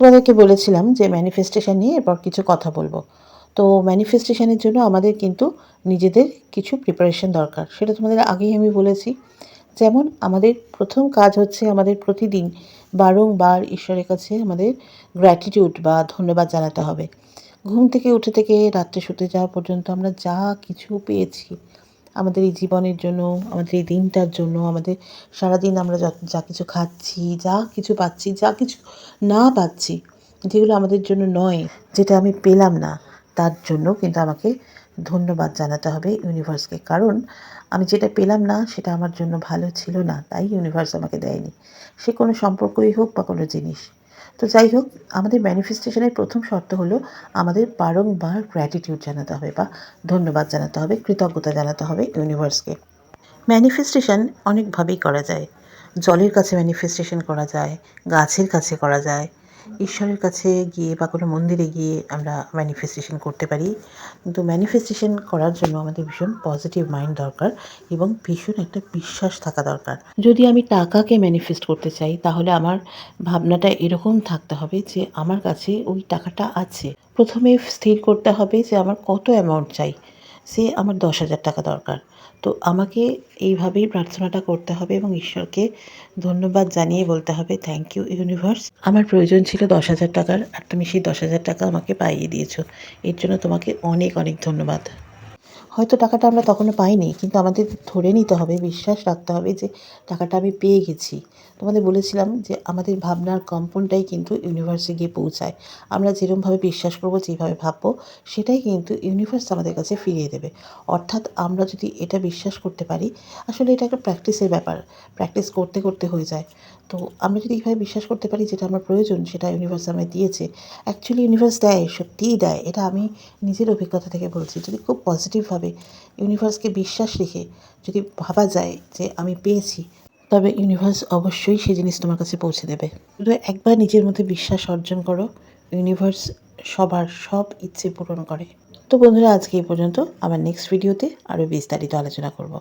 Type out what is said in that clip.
তোমাদেরকে বলেছিলাম যে ম্যানিফেস্টেশন নিয়ে এরপর কিছু কথা বলবো। তো ম্যানিফেস্টেশনের জন্য আমাদের কিন্তু নিজেদের কিছু প্রিপারেশন দরকার, সেটা তোমাদের আগেই আমি বলেছি। যেমন আমাদের প্রথম কাজ হচ্ছে আমাদের প্রতিদিন বারংবার ঈশ্বরের কাছে আমাদের গ্র্যাটিটিউড বা ধন্যবাদ জানাতে হবে। ঘুম থেকে উঠে থেকে রাত্রে শুতে যাওয়া পর্যন্ত আমরা যা কিছু পেয়েছি আমাদের এই জীবনের জন্য, আমাদের এই দিনটার জন্য, আমাদের সারাদিন আমরা যা কিছু খাচ্ছি, যা কিছু পাচ্ছি, যা কিছু না পাচ্ছি, যেগুলো আমাদের জন্য নয়, যেটা আমি পেলাম না, তার জন্য কিন্তু আমাকে ধন্যবাদ জানাতে হবে ইউনিভার্সকে। কারণ আমি যেটা পেলাম না সেটা আমার জন্য ভালো ছিল না, তাই ইউনিভার্স আমাকে দেয়নি। সে কোনো সম্পর্কই হোক বা কোনো জিনিস। তো যাই হোক, আমাদের ম্যানিফেস্টেশনের প্রথম শর্ত হলো আমাদের বারংবার গ্র্যাটিটিউড জানাতে হবে বা ধন্যবাদ জানাতে হবে, কৃতজ্ঞতা জানাতে হবে ইউনিভার্সকে। ম্যানিফেস্টেশন অনেকভাবেই করা যায়। জলের কাছে ম্যানিফেস্টেশন করা যায়, গাছের কাছে করা যায়, ঈশ্বরের কাছে গিয়ে বা কোনো মন্দিরে গিয়ে আমরা ম্যানিফেস্টেশন করতে পারি। কিন্তু ম্যানিফেস্টেশন করার জন্য আমাদের ভীষণ পজিটিভ মাইন্ড দরকার এবং ভীষণ একটা বিশ্বাস থাকা দরকার। যদি আমি টাকাকে ম্যানিফেস্ট করতে চাই তাহলে আমার ভাবনাটা এরকম থাকতে হবে যে আমার কাছে ওই টাকাটা আছে। প্রথমে স্থির করতে হবে যে আমার কত অ্যামাউন্ট চাই। সে আমার 10,000 টাকা দরকার। তো আমাকে এইভাবেই প্রার্থনাটা করতে হবে এবং ঈশ্বরকে ধন্যবাদ জানিয়ে বলতে হবে, থ্যাংক ইউ ইউনিভার্স, আমার প্রয়োজন ছিল 10,000 টাকার, আর তুমি সেই 10,000 টাকা আমাকে পাইয়ে দিয়েছো। এর জন্য তোমাকে অনেক অনেক ধন্যবাদ। হয়তো টাকাটা আমরা তখনও পাইনি, কিন্তু আমাদের ধরে নিতে হবে, বিশ্বাস রাখতে হবে যে টাকাটা আমি পেয়ে গেছি। তোমাদের বলেছিলাম যে আমাদের ভাবনার কম্পনটাই কিন্তু ইউনিভার্সে গিয়ে পৌঁছায়। আমরা যেরমভাবে বিশ্বাস করব, যেভাবে ভাববো, সেটাই কিন্তু ইউনিভার্স আমাদের কাছে ফিরিয়ে দেবে। অর্থাৎ আমরা যদি এটা বিশ্বাস করতে পারি, আসলে এটা একটা প্র্যাকটিসের ব্যাপার। প্র্যাকটিস করতে করতে হয়ে যায়। তো আমরা যদি এইভাবে বিশ্বাস করতে পারি যেটা আমার প্রয়োজন সেটা ইউনিভার্স আমায় দিয়েছে, অ্যাকচুয়ালি ইউনিভার্স দেয়, সত্যিই দেয়। এটা আমি নিজের অভিজ্ঞতা থেকে বলছি। যদি খুব পজিটিভভাবে ইউনিভার্সকে বিশ্বাস রেখে যদি ভাবা যায় যে আমি পেয়েছি, তবে ইউনিভার্স অবশ্যই সেই জিনিস তোমার কাছে পৌঁছে দেবে। শুধু একবার নিজের মধ্যে বিশ্বাস অর্জন করো, ইউনিভার্স সবার সব ইচ্ছে পূরণ করে। তো বন্ধুরা, আজকে এই পর্যন্ত। আমার নেক্সট ভিডিওতে আরও বিস্তারিত আলোচনা করব।